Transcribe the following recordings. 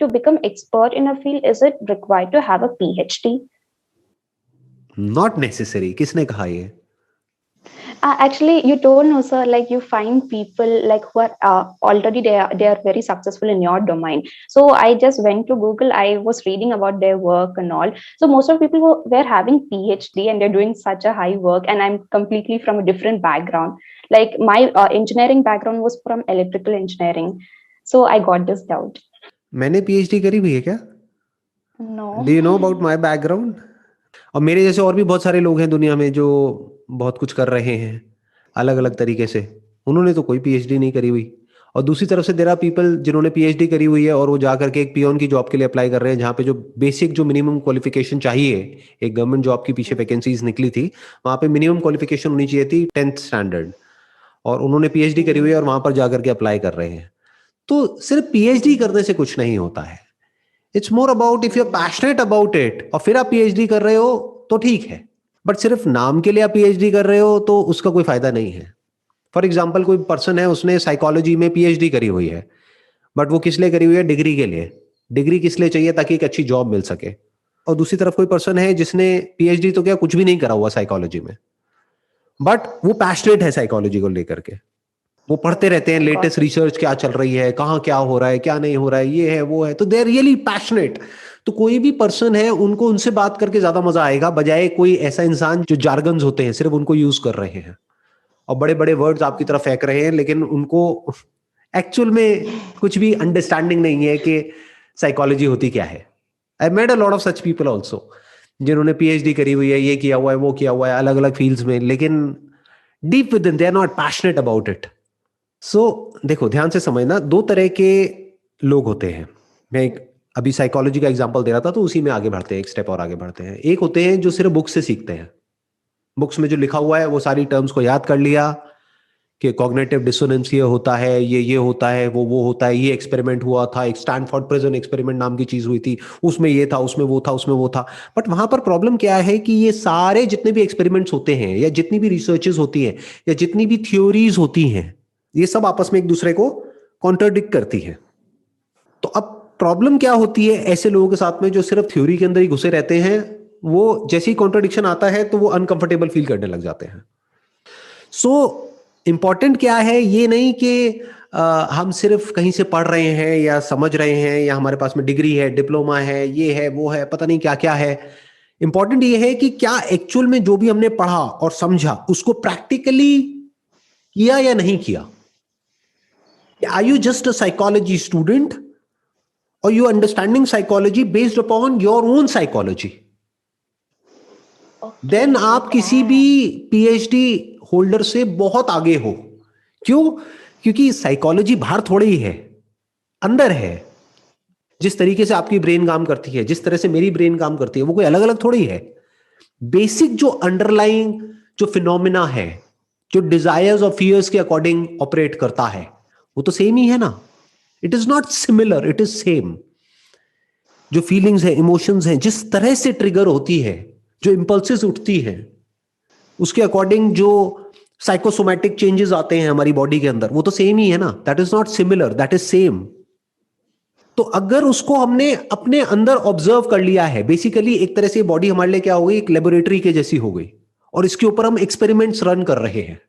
to become expert in a field, is it required to have a PhD? Not necessary. किसने कहा ये? Actually, you told no, sir. Like you find people like who are already they are very successful in your domain. So I just went to Google. I was reading about their work and all. So most of people were having PhD and they're doing such a high work. And I'm completely from a different background. Like my engineering background was from electrical engineering. So I got this doubt. मैंने PhD करी हुई है क्या? No. Do you know about my background? और मेरे जैसे और भी बहुत सारे लोग हैं दुनिया में जो बहुत कुछ कर रहे हैं अलग अलग तरीके से। उन्होंने तो कोई PhD नहीं करी हुई। और दूसरी तरफ से देयर आर पीपल जिन्होंने PhD करी हुई है और वो जा करके एक पियोन की जॉब के लिए अप्लाई कर रहे हैं, जहाँ पे जो बेसिक जो मिनिमम क्वालिफिकेशन चाहिए, एक गवर्नमेंट जॉब की पीछे वैकेंसीज निकली थी, वहाँ पे मिनिमम क्वालिफिकेशन होनी चाहिए थी 10th स्टैंडर्ड, और उन्होंने PhD करी हुई है और वहाँ पर जा करके अप्लाई कर रहे हैं। तो सिर्फ PhD करने से कुछ नहीं होता है। It's more about if you are passionate about it और फिर आप PhD कर रहे हो तो ठीक है, बट सिर्फ नाम के लिए आप PhD कर रहे हो तो उसका कोई फायदा नहीं है। फॉर एग्जाम्पल कोई पर्सन है, उसने साइकोलॉजी में PhD करी हुई है, बट वो किस लिए करी हुई है? डिग्री के लिए। डिग्री किस लिए चाहिए? ताकि एक अच्छी जॉब मिल सके। और दूसरी तरफ कोई पर्सन है जिसने PhD तो क्या कुछ भी नहीं करा हुआ साइकोलॉजी में, बट वो पैशनेट है साइकोलॉजी को लेकर के। वो पढ़ते रहते हैं लेटेस्ट रिसर्च क्या चल रही है, कहाँ क्या हो रहा है, क्या नहीं हो रहा है, ये है वो है, तो दे आर रियली पैशनेट। तो कोई भी पर्सन है, उनको उनसे बात करके ज्यादा मजा आएगा बजाय कोई ऐसा इंसान जो जार्गन्स होते हैं सिर्फ उनको यूज कर रहे हैं और बड़े बड़े वर्ड्स आपकी तरफ फेंक रहे हैं, लेकिन उनको एक्चुअल में कुछ भी अंडरस्टैंडिंग नहीं है कि साइकोलॉजी होती क्या है। I made a lot of such people also जिन्होंने PhD करी हुई है, ये किया हुआ है, वो किया हुआ है अलग अलग फील्ड्स में, लेकिन deep within they are not passionate about it. So देखो, ध्यान से समझना, दो तरह के लोग होते हैं। मैं एक अभी साइकोलॉजी का एग्जांपल दे रहा था, तो उसी में आगे बढ़ते हैं, एक स्टेप और आगे बढ़ते हैं। एक होते हैं जो सिर्फ बुक्स से सीखते हैं, बुक्स में जो लिखा हुआ है वो सारी टर्म्स को याद कर लिया कि कॉग्निटिव डिसोनेंस ये होता है, ये होता है, वो होता है, ये एक्सपेरिमेंट हुआ था, एक स्टैनफोर्ड प्रिजन एक्सपेरिमेंट नाम की चीज हुई थी, उसमें ये था, उसमें वो था, उसमें वो था। बट वहां पर प्रॉब्लम क्या है कि ये सारे जितने भी एक्सपेरिमेंट्स होते हैं या जितनी भी रिसर्चेस होती हैं या जितनी भी थ्योरीज होती हैं, ये सब आपस में एक दूसरे को कॉन्ट्राडिक्ट करती है। तो अब प्रॉब्लम क्या होती है ऐसे लोगों के साथ में जो सिर्फ थ्योरी के अंदर ही घुसे रहते हैं? वो जैसे ही कॉन्ट्राडिक्शन आता है तो वो अनकंफर्टेबल फील करने लग जाते हैं। सो इंपॉर्टेंट क्या है, ये नहीं कि हम सिर्फ कहीं से पढ़ रहे हैं या समझ रहे हैं या हमारे पास में डिग्री है, डिप्लोमा है, ये है, वो है, पता नहीं क्या क्या है। इंपॉर्टेंट ये है कि क्या एक्चुअल में जो भी हमने पढ़ा और समझा उसको प्रैक्टिकली किया या नहीं किया। Are you just a psychology student or you understanding psychology based upon your own psychology? Then आप किसी भी PhD होल्डर से बहुत आगे हो। क्यों? क्योंकि साइकोलॉजी बाहर थोड़ी ही है, अंदर है। जिस तरीके से आपकी ब्रेन काम करती है, जिस तरह से मेरी ब्रेन काम करती है, वो कोई अलग अलग थोड़ी है। बेसिक जो अंडरलाइंग जो फिनोमिना है, जो डिजायर्स और फियर्स के अकॉर्डिंग ऑपरेट करता है, वो तो सेम ही है ना। It is not similar, it is same. जो फीलिंग्स है, इमोशंस हैं, जिस तरह से ट्रिगर होती है, जो इंपल्सेस उठती हैं, उसके अकॉर्डिंग जो साइकोसोमैटिक चेंजेस आते हैं हमारी बॉडी के अंदर, वो तो सेम ही है ना। That is not similar, that is same. तो अगर उसको हमने अपने अंदर ऑब्जर्व कर लिया है, बेसिकली एक तरह से बॉडी हमारे लिए क्या हो गई, एक लेबोरेटरी के जैसी हो गई, और इसके ऊपर हम एक्सपेरिमेंट्स रन कर रहे हैं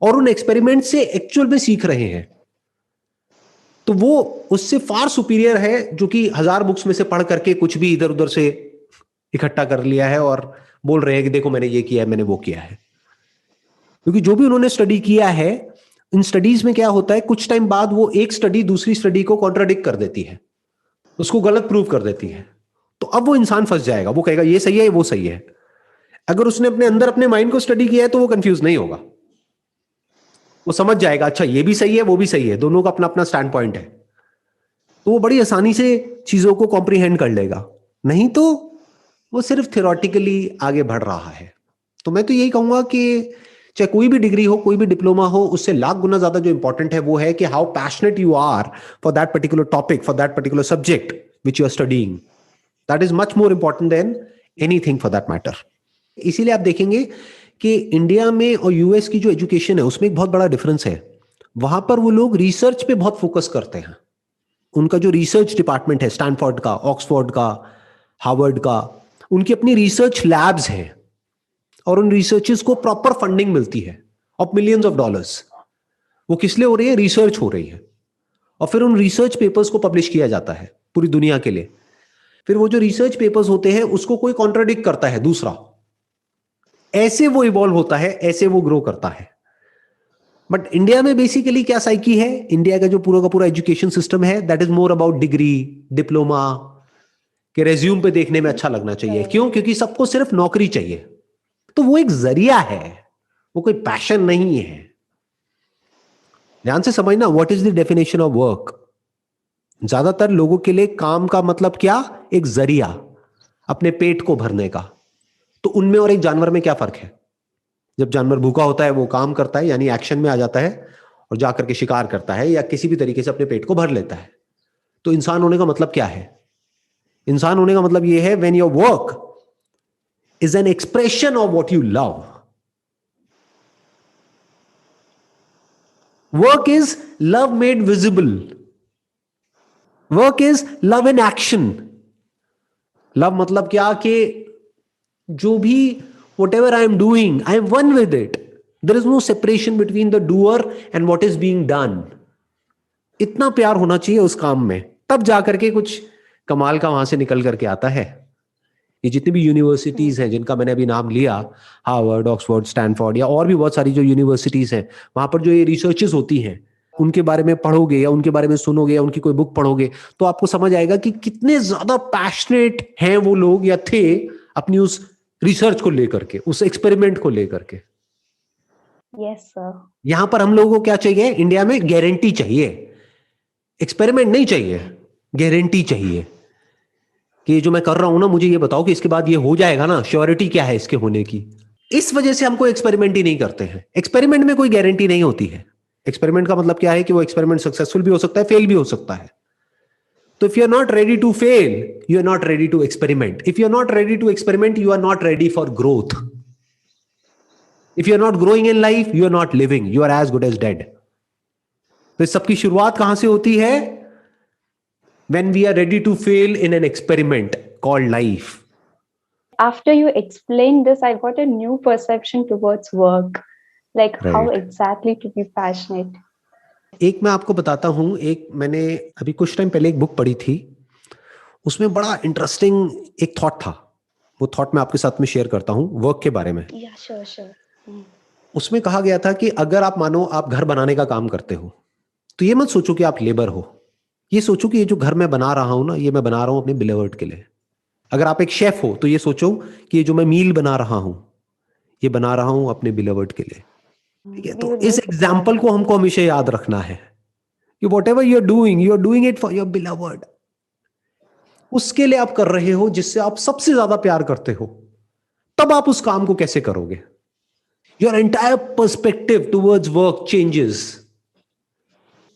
और उन एक्सपेरिमेंट से एक्चुअल में सीख रहे हैं, तो वो उससे फार सुपीरियर है जो कि 1000 बुक्स में से पढ़ करके कुछ भी इधर उधर से इकट्ठा कर लिया है और बोल रहे हैं कि देखो मैंने ये किया है, मैंने वो किया है। क्योंकि जो भी उन्होंने स्टडी किया है, इन स्टडीज में क्या होता है, कुछ टाइम बाद वो एक स्टडी दूसरी स्टडी को कॉन्ट्राडिक्ट कर देती है, उसको गलत प्रूव कर देती है। तो अब वो इंसान फंस जाएगा, वो कहेगा ये सही है, वो सही है। अगर उसने अपने अंदर अपने माइंड को स्टडी किया है तो वो कंफ्यूज नहीं होगा, वो समझ जाएगा अच्छा ये भी सही है, वो भी सही है, दोनों का अपना अपना स्टैंड पॉइंट है। तो वो बड़ी आसानी से चीजों को कॉम्प्रिहेंड कर लेगा। नहीं तो वो सिर्फ थियोरेटिकली आगे बढ़ रहा है। तो मैं तो यही कहूंगा कि चाहे कोई भी डिग्री हो, कोई भी डिप्लोमा हो, उससे लाख गुना ज्यादा जो इंपॉर्टेंट है वो है कि how passionate you are for that particular topic, for that particular subject which you are studying. That is much more important than anything for that matter. इसीलिए आप देखेंगे कि इंडिया में और यूएस की जो एजुकेशन है उसमें एक बहुत बड़ा डिफरेंस है। वहां पर वो लोग रिसर्च पे बहुत फोकस करते हैं, उनका जो रिसर्च डिपार्टमेंट है, स्टैनफोर्ड का, ऑक्सफोर्ड का, हार्वर्ड का, उनकी अपनी रिसर्च लैब्स हैं और उन रिसर्चेस को प्रॉपर फंडिंग मिलती है ऑफ मिलियंस ऑफ डॉलर्स। वो किस लिए हो रही है? रिसर्च हो रही है, और फिर उन रिसर्च पेपर्स को पब्लिश किया जाता है पूरी दुनिया के लिए। फिर वो जो रिसर्च पेपर्स होते हैं उसको कोई कॉन्ट्राडिक्ट करता है दूसरा, ऐसे वो इवॉल्व होता है, ऐसे वो ग्रो करता है। बट इंडिया में बेसिकली क्या साइकी है, इंडिया का जो पूरा का पूरा एजुकेशन सिस्टम है, that is more about degree, diploma के रेज्यूम पे देखने में अच्छा लगना चाहिए। क्यों? क्योंकि सबको सिर्फ नौकरी चाहिए। तो वो एक जरिया है, वो कोई पैशन नहीं है। ध्यान से समझना, what is the definition of work. ज्यादातर लोगों के लिए काम का मतलब क्या? एक जरिया अपने पेट को भरने का। तो उनमें और एक जानवर में क्या फर्क है? जब जानवर भूखा होता है वो काम करता है, यानी एक्शन में आ जाता है और जाकर के शिकार करता है या किसी भी तरीके से अपने पेट को भर लेता है। तो इंसान होने का मतलब क्या है? इंसान होने का मतलब यह है when your work is an expression of what you love. Work is love made visible. Work is love in action. Love मतलब क्या? कि जो भी whatever I am doing, I am one with it. There is no separation between the doer and what is being done. इतना प्यार होना चाहिए उस काम में, तब जाकर के कुछ कमाल का वहां से निकल करके आता है। ये जितनी भी यूनिवर्सिटीज हैं जिनका मैंने अभी नाम लिया, हार्वर्ड, ऑक्सफोर्ड, स्टैनफोर्ड या और भी बहुत सारी जो यूनिवर्सिटीज हैं, वहां पर जो ये रिसर्चेस होती हैं उनके बारे में पढ़ोगे या उनके बारे में सुनोगे या उनकी कोई बुक पढ़ोगे तो आपको समझ आएगा कि कितने ज्यादा पैशनेट हैं वो लोग या थे अपनी उस रिसर्च को लेकर के, उस एक्सपेरिमेंट को लेकर के। Yes sir. यहां पर हम लोगों को क्या चाहिए? इंडिया में गारंटी चाहिए, एक्सपेरिमेंट नहीं चाहिए, गारंटी चाहिए कि जो मैं कर रहा हूं ना, मुझे ये बताओ कि इसके बाद ये हो जाएगा ना, श्योरिटी क्या है इसके होने की। इस वजह से हमको एक्सपेरिमेंट ही नहीं करते हैं। एक्सपेरिमेंट में कोई गारंटी नहीं होती है। एक्सपेरिमेंट का मतलब क्या है कि वो एक्सपेरिमेंट सक्सेसफुल भी हो सकता है, फेल भी हो सकता है। तो if you're not ready to fail, you're not ready to experiment. If you're not ready to experiment, you are not ready for growth. If you're not growing in life, you are not living. You are as good as dead. तो इस सबकी शुरुआत कहां से होती है? When we are ready to fail in an experiment called life. After you explained this, I got a new perception towards work, like how Right. exactly to be passionate. एक मैं आपको बताता हूं, एक मैंने अभी कुछ टाइम पहले एक बुक पढ़ी थी, उसमें बड़ा इंटरेस्टिंग एक थॉट था। वो थॉट मैं आपके साथ में शेयर करता हूं, वर्क के बारे में। Yeah, sure. उसमें कहा गया था कि अगर आप मानो आप घर बनाने का काम करते हो, तो ये मत सोचो कि आप लेबर हो। ये सोचो कि ये जो घर मैं बना रहा हूं ना, ये मैं बना रहा हूं अपने बिलीवर्ड के लिए। अगर आप एक शेफ हो तो ये सोचो कि ये जो मैं मील बना रहा हूं, ये बना रहा हूं अपने बिलीवर्ड के लिए। ठीक है? तो इस एग्जाम्पल को हमको हमेशा याद रखना है कि whatever you are doing it for your beloved. उसके लिए आप कर रहे हो जिससे आप सबसे ज्यादा प्यार करते हो, तब आप उस काम को कैसे करोगे? Your entire perspective towards work changes.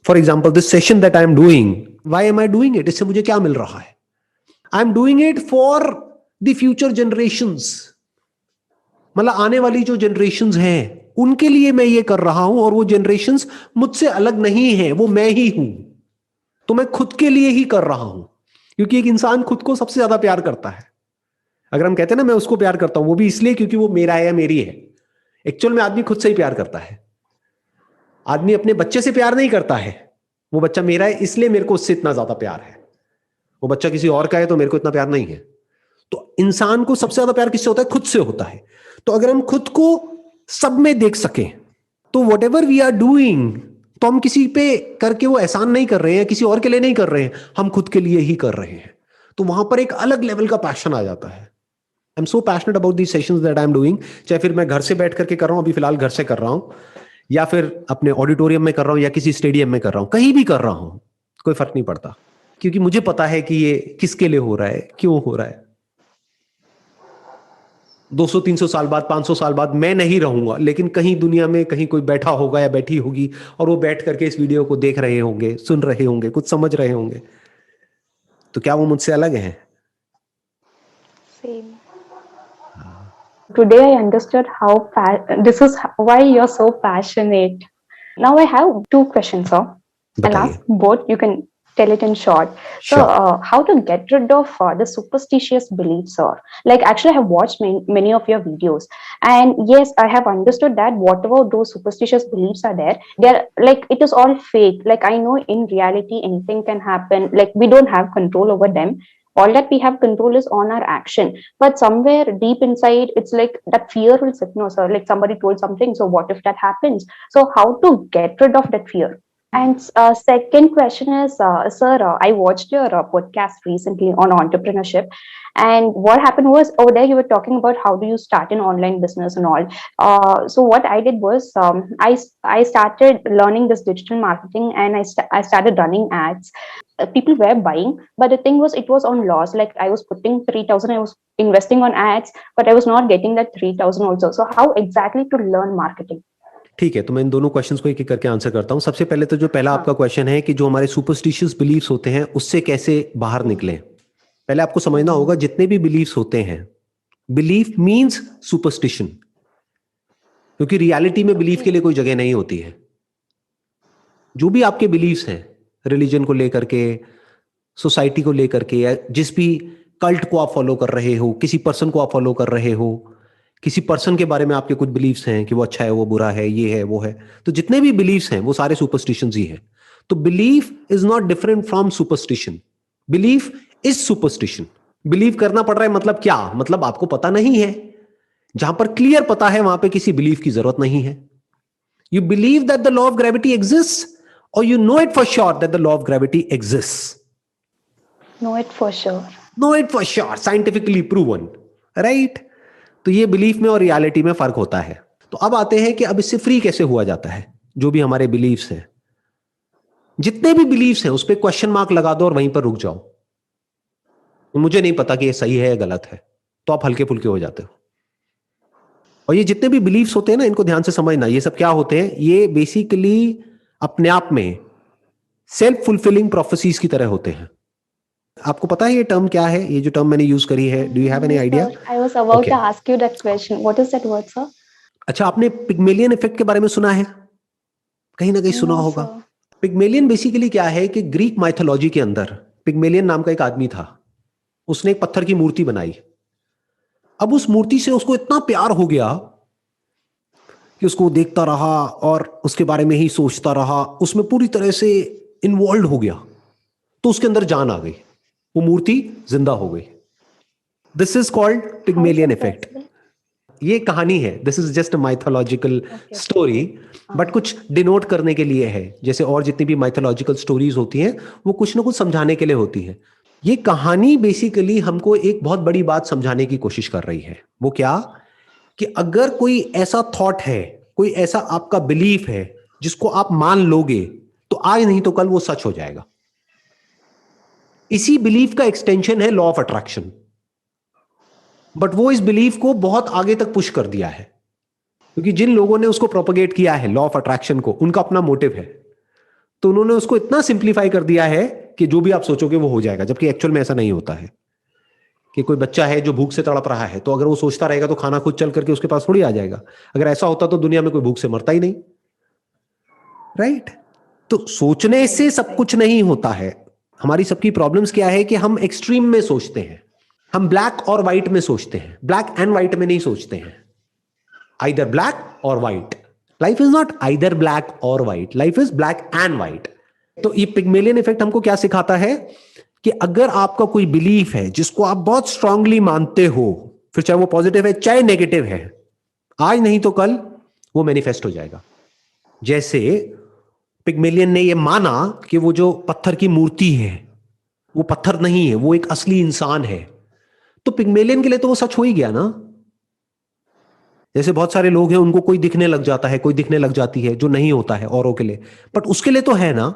For example, this session that I am doing, why am I doing it? इससे मुझे क्या मिल रहा है? I am doing it for the future generations. मतलब आने वाली जो जनरेशंस हैं उनके लिए मैं ये कर रहा हूं, और वो जनरेशंस मुझसे अलग नहीं है, वो मैं ही हूं। तो मैं खुद के लिए ही कर रहा हूं, क्योंकि एक इंसान खुद को सबसे ज्यादा प्यार करता है। अगर हम कहते हैं ना मैं उसको प्यार करता हूं, वो भी इसलिए क्योंकि वो मेरा है या मेरी है। एक्चुअल में आदमी खुद से ही प्यार करता है। आदमी अपने बच्चे से प्यार नहीं करता है, वो बच्चा मेरा है इसलिए मेरे को उससे इतना ज्यादा प्यार है। वो बच्चा किसी और का है तो मेरे को इतना प्यार नहीं है। तो इंसान को सबसे ज्यादा प्यार किससे होता है? खुद से होता है। तो अगर हम खुद को सब में देख सकें तो whatever we are doing, तो हम किसी पे करके वो एहसान नहीं कर रहे हैं, किसी और के लिए नहीं कर रहे हैं, हम खुद के लिए ही कर रहे हैं। तो वहां पर एक अलग लेवल का पैशन आ जाता है। I am so passionate about the sessions that I am doing, चाहे फिर मैं घर से बैठ करके कर रहा हूं, अभी फिलहाल घर से कर रहा हूं, या फिर अपने ऑडिटोरियम में कर रहा हूं, या किसी स्टेडियम में कर रहा हूं, कहीं भी कर रहा हूं, कोई फर्क नहीं पड़ता, क्योंकि मुझे पता है कि ये किसके लिए हो रहा है, क्यों हो रहा है। 200-300 साल बाद, 500 साल बाद मैं नहीं रहूंगा, लेकिन कहीं दुनिया में कहीं कोई बैठा होगा या बैठी होगी, और वो बैठ करके इस वीडियो को देख रहे होंगे, सुन रहे होंगे, कुछ समझ रहे होंगे। तो क्या वो मुझसे अलग हैं? Same. Today I understood how this is why you're so passionate. Now I have two questions, sir. I'll बताइए। ask both. You can tell it in short. So, Sure. how to get rid of the superstitious beliefs, or like actually, I have watched many of your videos, and yes, I have understood that whatever those superstitious beliefs are there, they're like it is all fake. Like I know in reality anything can happen. Like we don't have control over them. All that we have control is on our action. But somewhere deep inside, it's like that fear will sit. No, sir. Like somebody told something. So what if that happens? So how to get rid of that fear? And second question is, sir, I watched your podcast recently on entrepreneurship, and what happened was over there you were talking about how do you start an online business and all. So what I did was I started learning this digital marketing, and I started running ads. People were buying, but the thing was it was on loss. Like I was putting 3,000, I was investing on ads, but I was not getting that 3,000 also. So how exactly to learn marketing? ठीक है, तो मैं इन दोनों questions को एक एक करके answer करता हूँ। सबसे पहले तो जो पहला आपका क्वेश्चन है कि जो हमारे सुपरस्टिशियस बिलीफ्स होते हैं उससे कैसे बाहर निकलें। पहले आपको समझना होगा जितने भी बिलीफ्स होते हैं, बिलीफ मींस सुपरस्टिशन, क्योंकि रियलिटी में बिलीफ के लिए कोई जगह नहीं होती है। जो भी आपके बिलीफ्स हैं, रिलीजन को लेकर के, सोसाइटी को लेकर के, या जिस भी कल्ट को आप फॉलो कर रहे हो, किसी पर्सन को आप फॉलो कर रहे हो, किसी पर्सन के बारे में आपके कुछ बिलीफ्स हैं कि वो अच्छा है, वो बुरा है, ये है, वो है, तो जितने भी बिलीफ्स हैं वो सारे सुपरस्टिशंस ही है। तो belief is not different from superstition, belief is superstition. Believe करना पड़ रहा है मतलब क्या? मतलब आपको पता नहीं है। जहां पर क्लियर पता है वहां पे किसी बिलीफ की जरूरत नहीं है। You believe that the law of gravity exist, or you know it for sure that the law of gravity exists. Know it for sure. Know it for sure, scientifically proven, right? तो ये belief में और reality में फर्क होता है। तो अब आते हैं कि अब इससे फ्री कैसे हुआ जाता है। जो भी हमारे बिलीफ्स हैं, जितने भी बिलीफ्स हैं उस पर क्वेश्चन मार्क लगा दो और वहीं पर रुक जाओ। मुझे नहीं पता कि ये सही है या गलत है, तो आप हल्के फुल्के हो जाते हो। और ये जितने भी बिलीफ्स होते हैं ना, इनको ध्यान से समझना। ये सब क्या होते हैं? ये बेसिकली अपने आप में सेल्फ फुलफिलिंग प्रोफेसीज की तरह होते हैं। आपको पता है ये टर्म क्या है? ये जो टर्म मैंने यूज करी है, do you have any idea? I was about to ask you that question. What is that word, sir? अच्छा, आपने पिग्मेलियन इफेक्ट के बारे में सुना है? कहीं ना कहीं सुना होगा। पिग्मेलियन बेसिकली क्या है कि ग्रीक माइथोलॉजी के अंदर पिग्मेलियन नाम का एक आदमी था। उसने एक पत्थर की मूर्ति बनाई। अब उस मूर्ति से उसको इतना प्यार हो गया कि उसको देखता रहा और उसके बारे में ही सोचता रहा, उसमें पूरी तरह से इन्वॉल्व हो गया। तो उसके अंदर जान आ गई, वो मूर्ति जिंदा हो गई। This is called Pygmalion effect. ये कहानी है, this is just a mythological story, but कुछ डिनोट करने के लिए है। जैसे और जितनी भी माइथोलॉजिकल स्टोरीज होती हैं वो कुछ ना कुछ समझाने के लिए होती है। ये कहानी बेसिकली हमको एक बहुत बड़ी बात समझाने की कोशिश कर रही है। वो क्या? कि अगर कोई ऐसा थॉट है, कोई ऐसा आपका बिलीफ है जिसको आप मान लोगे, तो आज नहीं तो कल वो सच हो जाएगा। इसी बिलीफ का एक्सटेंशन है लॉ ऑफ अट्रैक्शन, बट वो इस बिलीफ को बहुत आगे तक पुश कर दिया है, क्योंकि जिन लोगों ने उसको प्रोपोगेट किया है लॉ ऑफ अट्रैक्शन को, उनका अपना मोटिव है। तो उन्होंने उसको इतना सिंप्लीफाई कर दिया है कि जो भी आप सोचोगे वो हो जाएगा, जबकि एक्चुअल में ऐसा नहीं होता है। कि कोई बच्चा है जो भूख से तड़प रहा है, तो अगर वो सोचता रहेगा तो खाना खुद चल करके उसके पास थोड़ी आ जाएगा। अगर ऐसा होता तो दुनिया में कोई भूख से मरता ही नहीं, राइट? तो सोचने से सब कुछ नहीं होता है। हमारी सबकी प्रॉब्लम्स क्या है कि हम एक्सट्रीम में सोचते हैं, हम ब्लैक और व्हाइट में सोचते हैं, ब्लैक एंड व्हाइट में नहीं सोचते हैं। आइदर ब्लैक और white. Life is not either black और white, life is black and white. तो ये पिग्मेलियन इफेक्ट हमको क्या सिखाता है कि अगर आपका कोई बिलीफ है जिसको आप बहुत स्ट्रांगली मानते हो, फिर चाहे वो पॉजिटिव है चाहे नेगेटिव है, आज नहीं तो कल वो मैनिफेस्ट हो जाएगा। जैसे पिग्मेलियन ने ये माना कि वो जो पत्थर की मूर्ति है वो पत्थर नहीं है, वो एक असली इंसान है। तो पिग्मेलियन के लिए तो वो सच हो ही गया ना। जैसे बहुत सारे लोग हैं, उनको कोई दिखने लग जाता है, कोई दिखने लग जाती है, जो नहीं होता है औरों के लिए, बट उसके लिए तो है ना।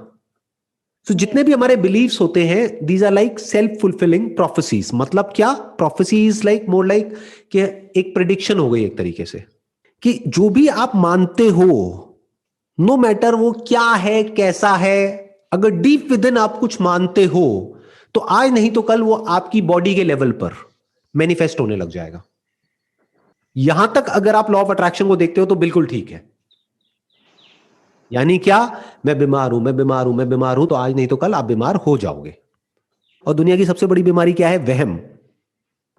तो जितने भी हमारे बिलीव्स होते हैं, these are like self fulfilling prophecies. मतलब क्या? Prophecy is like more like कि एक प्रिडिक्शन हो गई एक तरीके से, कि जो भी आप मानते हो, नो मैटर वो क्या है, कैसा है, अगर डीप विद इन आप कुछ मानते हो, तो आज नहीं तो कल वो आपकी बॉडी के लेवल पर मैनिफेस्ट होने लग जाएगा। यहां तक अगर आप लॉ ऑफ अट्रैक्शन को देखते हो तो बिल्कुल ठीक है। यानी क्या, मैं बीमार हूं, मैं बीमार हूं, मैं बीमार हूं, तो आज नहीं तो कल आप बीमार हो जाओगे। और दुनिया की सबसे बड़ी बीमारी क्या है? वहम।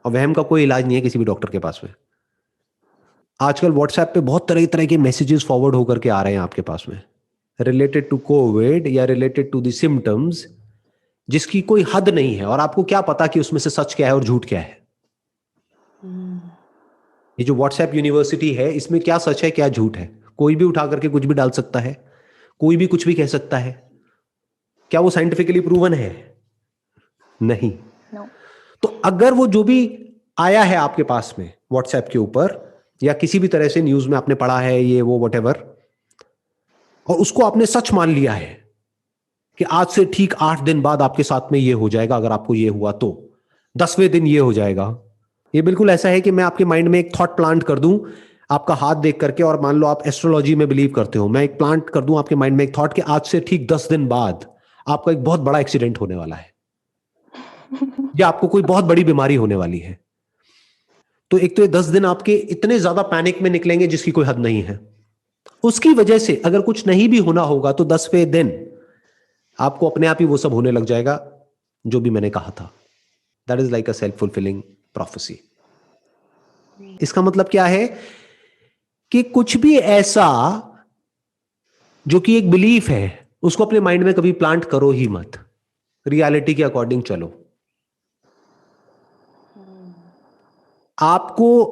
और वहम का कोई इलाज नहीं है किसी भी डॉक्टर के पास में। आजकल व्हाट्सएप पे बहुत तरह तरह के मैसेजेस फॉरवर्ड होकर के आ रहे हैं आपके पास में, रिलेटेड टू कोविड या रिलेटेड टू द सिम्टम्स, जिसकी कोई हद नहीं है, और आपको क्या पता कि उसमें से सच क्या है और झूठ क्या है। ये जो व्हाट्सएप यूनिवर्सिटी है, इसमें क्या सच है क्या झूठ है? कोई भी उठा करके कुछ भी डाल सकता है, कोई भी कुछ भी कह सकता है। क्या वो साइंटिफिकली प्रूवन है? नहीं। No. तो अगर वो जो भी आया है आपके पास में व्हाट्सएप के ऊपर, या किसी भी तरह से न्यूज में आपने पढ़ा है, ये वो वटेवर, और उसको आपने सच मान लिया है कि आज से ठीक 8 दिन बाद आपके साथ में ये हो जाएगा, अगर आपको ये हुआ तो 10वें दिन ये हो जाएगा। ये बिल्कुल ऐसा है कि मैं आपके माइंड में एक थॉट प्लांट कर दूं आपका हाथ देख करके, और मान लो आप एस्ट्रोलॉजी में बिलीव करते हो, मैं एक प्लांट कर दूं आपके माइंड में एक थॉट कि आज से ठीक 10 दिन बाद आपका एक बहुत बड़ा एक्सीडेंट होने वाला है, या आपको कोई बहुत बड़ी बीमारी होने वाली है। तो एक तो ये 10 दिन आपके इतने ज्यादा पैनिक में निकलेंगे जिसकी कोई हद नहीं है। उसकी वजह से अगर कुछ नहीं भी होना होगा तो 10वें दिन आपको अपने आप ही वो सब होने लग जाएगा जो भी मैंने कहा था। That is like a self fulfilling prophecy. इसका मतलब क्या है कि कुछ भी ऐसा जो कि एक बिलीफ है, उसको अपने माइंड में कभी प्लांट करो ही मत। रियलिटी के अकॉर्डिंग चलो। आपको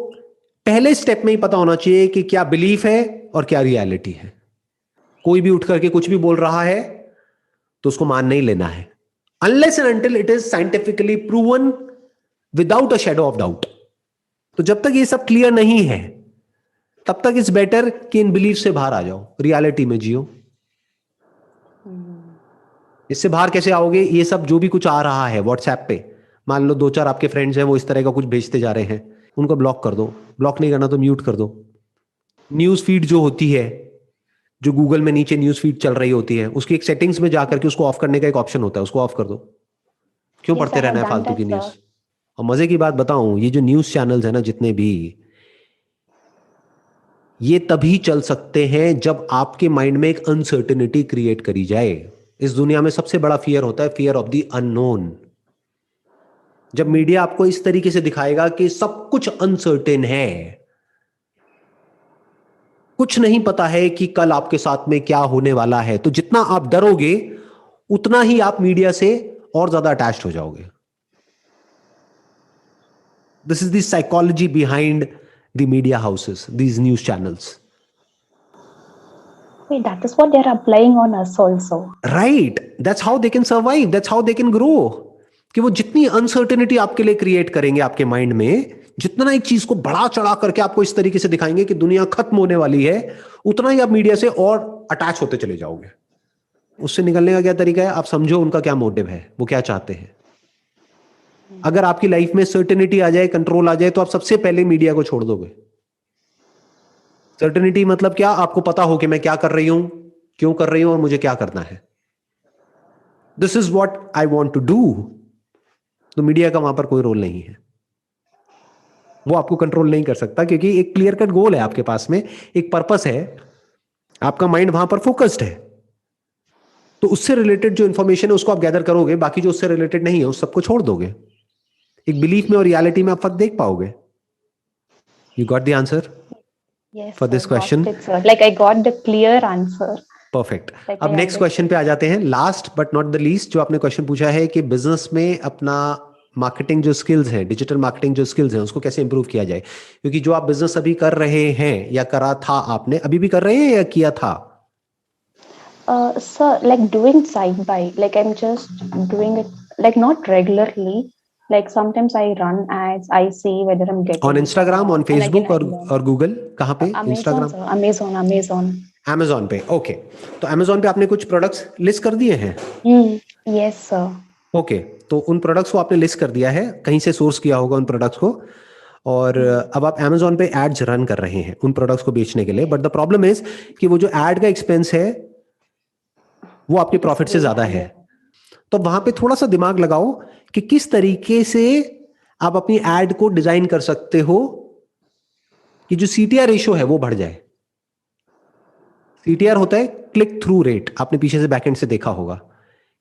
पहले स्टेप में ही पता होना चाहिए कि क्या बिलीफ है और क्या रियलिटी है। कोई भी उठ करके कुछ भी बोल रहा है तो उसको मान नहीं लेना है, unless and until it is scientifically proven without a shadow of doubt. तो जब तक ये सब क्लियर नहीं है, तब तक इट्स बेटर कि इन बिलीफ से बाहर आ जाओ, रियलिटी में जियो। इससे बाहर कैसे आओगे? ये सब जो भी कुछ आ रहा है व्हाट्सएप पे, मान लो 2-4 आपके फ्रेंड्स हैं वो इस तरह का कुछ भेजते जा रहे हैं, उनको ब्लॉक कर दो। ब्लॉक नहीं करना तो म्यूट कर दो। न्यूज फीड जो होती है, जो गूगल में नीचे न्यूज फीड चल रही होती है, उसकी एक सेटिंग्स में जाकर के उसको ऑफ करने का एक ऑप्शन होता है, उसको ऑफ कर दो। क्यों Yes, पढ़ते I रहना have है done फालतू की that, न्यूज? sir. और मजे की बात बताऊं, ये जो न्यूज चैनल्स है ना जितने भी, ये तभी चल सकते हैं जब आपके माइंड में एक अनसर्टेनिटी क्रिएट करी जाए। इस दुनिया में सबसे बड़ा फियर होता है फियर ऑफ द अननोन। जब मीडिया आपको इस तरीके से दिखाएगा कि सब कुछ अनसर्टेन है, कुछ नहीं पता है कि कल आपके साथ में क्या होने वाला है, तो जितना आप डरोगे उतना ही आप मीडिया से और ज्यादा अटैच्ड हो जाओगे। This is the psychology behind the media houses, these news channels. Wait, that is what they're applying on us also. Right, that's how they can survive, that's how they can grow. कि वो जितनी uncertainty आपके लिए create करेंगे आपके mind में, जितना एक चीज को बढ़ा चढ़ा करके आपको इस तरीके से दिखाएंगे कि दुनिया खत्म होने वाली है, उतना ही आप मीडिया से और अटैच होते चले जाओगे। उससे निकलने का क्या तरीका है? आप समझो उनका क्या मोटिव है, वो क्या चाहते हैं। अगर आपकी लाइफ में सर्टेनिटी आ जाए, कंट्रोल आ जाए, तो आप सबसे पहले मीडिया को छोड़ दोगे। सर्टेनिटी मतलब क्या? आपको पता हो कि मैं क्या कर रही हूं, क्यों कर रही हूं, और मुझे क्या करना है। This is what I want to do. तो मीडिया का वहां पर कोई रोल नहीं है, वो आपको कंट्रोल नहीं कर सकता, क्योंकि एक क्लियर कट गोल है आपके पास में, एक पर्पस है, आपका माइंड वहां पर फोकस्ड है। तो उससे रिलेटेड जो इंफॉर्मेशन है उसको आप गैदर करोगे, बाकी जो उससे रिलेटेड नहीं है उस सबको छोड़ दोगे। एक बिलीफ में और रियलिटी में आप फर्क देख पाओगे। You got the answer Yes, for sir. This question? Got it, sir. Like I got the clear answer. Perfect. Like अब I नेक्स्ट क्वेश्चन understood. पे आ जाते हैं, last but not the least. जो आपने क्वेश्चन पूछा है कि बिजनेस में अपना मार्केटिंग जो स्किल्स हैं, डिजिटल मार्केटिंग जो स्किल्स हैं, उसको कैसे इंप्रूव किया जाए। क्योंकि जो आप बिजनेस अभी कर रहे हैं या करा था आपने, अभी भी कर रहे हैं या किया था? Sir, like doing side by, like I'm just doing it, like not regularly. Like sometimes I run ads, I see whether I'm on getting it or Instagram, on not, and again Facebook I और learn. Google? कहाँ पे? Amazon, Instagram, sir. Amazon. amazon पे। Okay, तो amazon पे आपने कुछ products list कर दिए हैं? Yes, sir. ओके, तो उन प्रोडक्ट्स को आपने लिस्ट कर दिया है, कहीं से सोर्स किया होगा उन प्रोडक्ट्स को, और अब आप amazon पे एड्स रन कर रहे हैं उन प्रोडक्ट्स को बेचने के लिए। बट द प्रॉब्लम इज कि वो जो एड का एक्सपेंस है वो आपके It is प्रॉफिट से way ज्यादा है। higher. तो वहां पे थोड़ा सा दिमाग लगाओ कि किस तरीके से आप अपनी एड को डिजाइन कर सकते हो कि जो CTR रेशियो है वो बढ़ जाए। CTR होता है क्लिक थ्रू रेट। आपने पीछे से बैकएंड से देखा होगा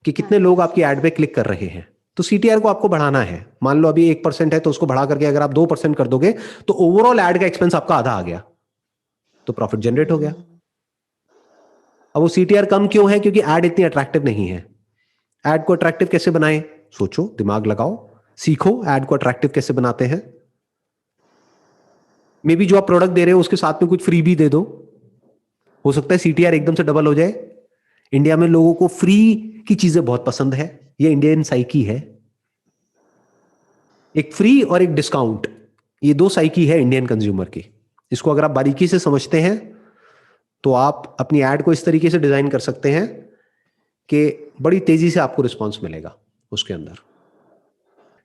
कि कितने लोग आपकी एड पे क्लिक कर रहे हैं। तो CTR को आपको बढ़ाना है। मान लो अभी 1% है, तो उसको बढ़ा करके अगर आप 2% कर दोगे तो ओवरऑल एड का एक्सपेंस आपका आधा आ गया, तो प्रॉफिट जनरेट हो गया। अब वो CTR कम क्यों है? क्योंकि एड इतनी अट्रैक्टिव नहीं है। एड को अट्रैक्टिव कैसे बनाएं? सोचो, दिमाग लगाओ, सीखो एड को अट्रैक्टिव कैसे बनाते हैं। मे बी जो आप प्रोडक्ट दे रहे हो उसके साथ में कुछ फ्री भी दे दो, हो सकता है CTR एकदम से डबल हो जाए। इंडिया में लोगों को फ्री की चीजें बहुत पसंद है, ये इंडियन साइकी है। एक फ्री और एक डिस्काउंट, ये दो साइकी है इंडियन कंज्यूमर की। इसको अगर आप बारीकी से समझते हैं तो आप अपनी एड को इस तरीके से डिजाइन कर सकते हैं कि बड़ी तेजी से आपको रिस्पॉन्स मिलेगा उसके अंदर।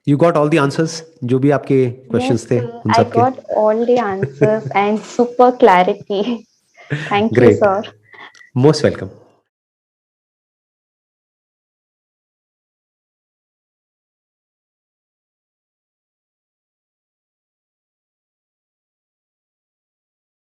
You got all the answers? जो भी आपके क्वेश्चंस Yes, थे sir. उन I सबके? got all the answers and super clarity. Thank you, great, sir. Most welcome.